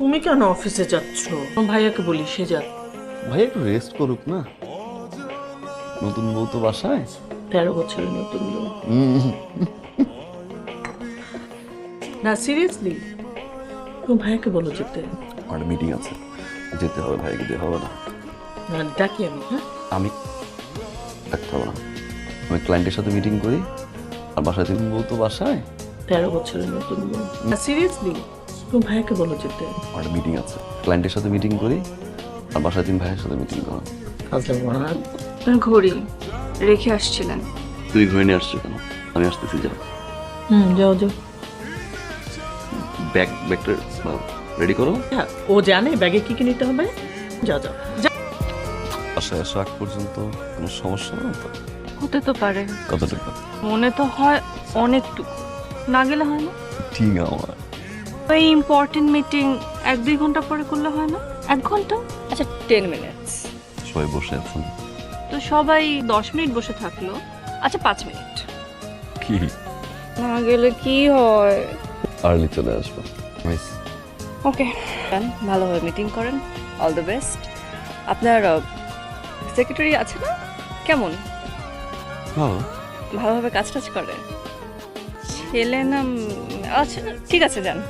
তুমি কেন অফিসে যাচ্ছ? ভাইয়াকে বলি সে যাক। ভাই একটু রেস্ট করুক না, নতুন বউ তো বাসায়। 13 বছরের নতুন বউ। না সিরিয়াসলি, তুমি ভাইয়াকে বলো যেতে। আমার মিটিং আছে, যেতে হবে, ভাইকে দিয়ে হবে না। না ডাকি আমি। হ্যাঁ আমি থাকতে হবে না, আমি ক্লায়েন্টের সাথে মিটিং করি, আর বাসায় তিন বউ তো বাসায়। 13 বছরের নতুন বউ। না সিরিয়াসলি, তুমি ভাইয়াকে বলো যেতে। আমার মিটিং আছে, ক্লায়েন্টের সাথে মিটিং করি, আর বাসায় তিন ভাইয়ের সাথে মিটিং করা। ঘড়ি রেখে আসছিলেন। তুই ঘুরে নিয়ে আসছো কেন? আমি আসতেছি, যাও। যাও যাও। ব্যাগটা রেডি করো। হ্যাঁ, ও জানে ব্যাগে কি কি নিতে হবে। যাও যাও যাও। বাসায় আসা আগ পর্যন্ত কোনো সমস্যা না তো? হতে তো পারে, কতটুকু? মনে তো হয় অনেকটুকু, না গেলে হয় না। ঠিক আমার এই ইম্পর্টেন্ট মিটিং 1-2 ঘন্টা পরে করলে হয় না? 1 ঘন্টা, আচ্ছা 10 মিনিটস। সবাই বসে আছেন। তো সবাই 10 মিনিট বসে থাকলো, আচ্ছা 5 মিনিট। কি না গেলে কি হয়? আর্লি চলে আসবো। ওকে, ভালোভাবে মিটিং করেন, অল দ্য বেস্ট। আপনার সেক্রেটারি আছে না, কেমন? ভালো। ভালোভাবে কাজ টাজ করে? ছেলে না আচ্ছা ঠিক আছে, যান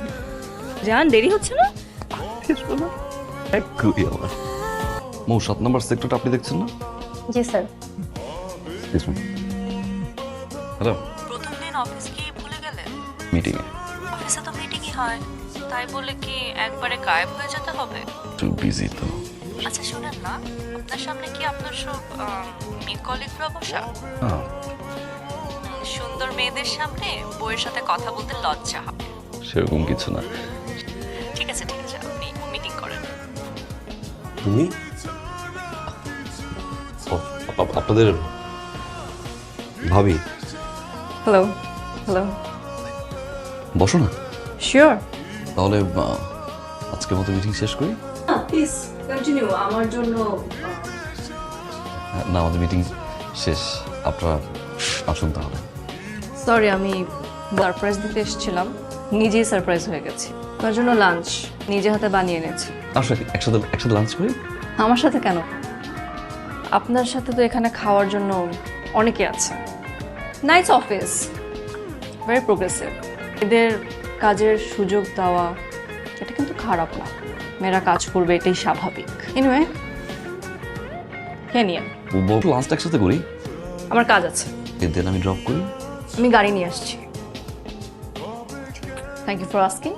যান, দেরি হচ্ছে না? খুবই আমার মৌ 7 নম্বর সেক্টরটা আপনি দেখছেন না? জি স্যার। হ্যালো, প্রথম দিন অফিস কি ভুলে গেলেন? মিটিং এ অফিসে তো মিটিংই হয়, তাই বলে কি একবারে গায়েব হয়ে যেতে হবে? একটু বিজি তো। আচ্ছা শুনেন না, আপনার সামনে কি আপনার সব কলিগরা বসা? সুন্দর মেয়েদের সামনে বউয়ের সাথে কথা বলতে লজ্জা হবে। সেরকম কিছু না। ঠিক আছে ঠিক আছে, আপনি মিটিং করেন। তুমি আপনাদের ভাবি? হ্যালো হ্যালো, বসো না শিওর। তাহলে। আজকের মতো মিটিং শেষ করি। প্লিজ কন্টিনিউ, আমার জন্য। না, আমাদের মিটিং শেষ, আপনারা আসুন তাহলে। সরি, আমি সারপ্রাইজ দিতে এসেছিলাম, নিজেই সারপ্রাইজ হয়ে গেছি। তার জন্য লাঞ্চ নিজে হাতে বানিয়ে এনেছি। আসলে একসাথে লাঞ্চ করি। আমার সাথে কেন? আপনার সাথে তো এখানে খাওয়ার জন্য অনেকে আছে। Nice office, very progressive. এদের কাজের সুযোগ দেওয়া এটা কিন্তু খারাপ না, মেয়েরা কাজ করবে এটাই স্বাভাবিক। এনিওয়ে, খেয়ে নিয়ে লাঞ্চটা একসাথে করি। আমার কাজ আছে, দেন আমি ড্রপ করি। আমি গাড়ি নিয়ে আসছি। Thank you for asking.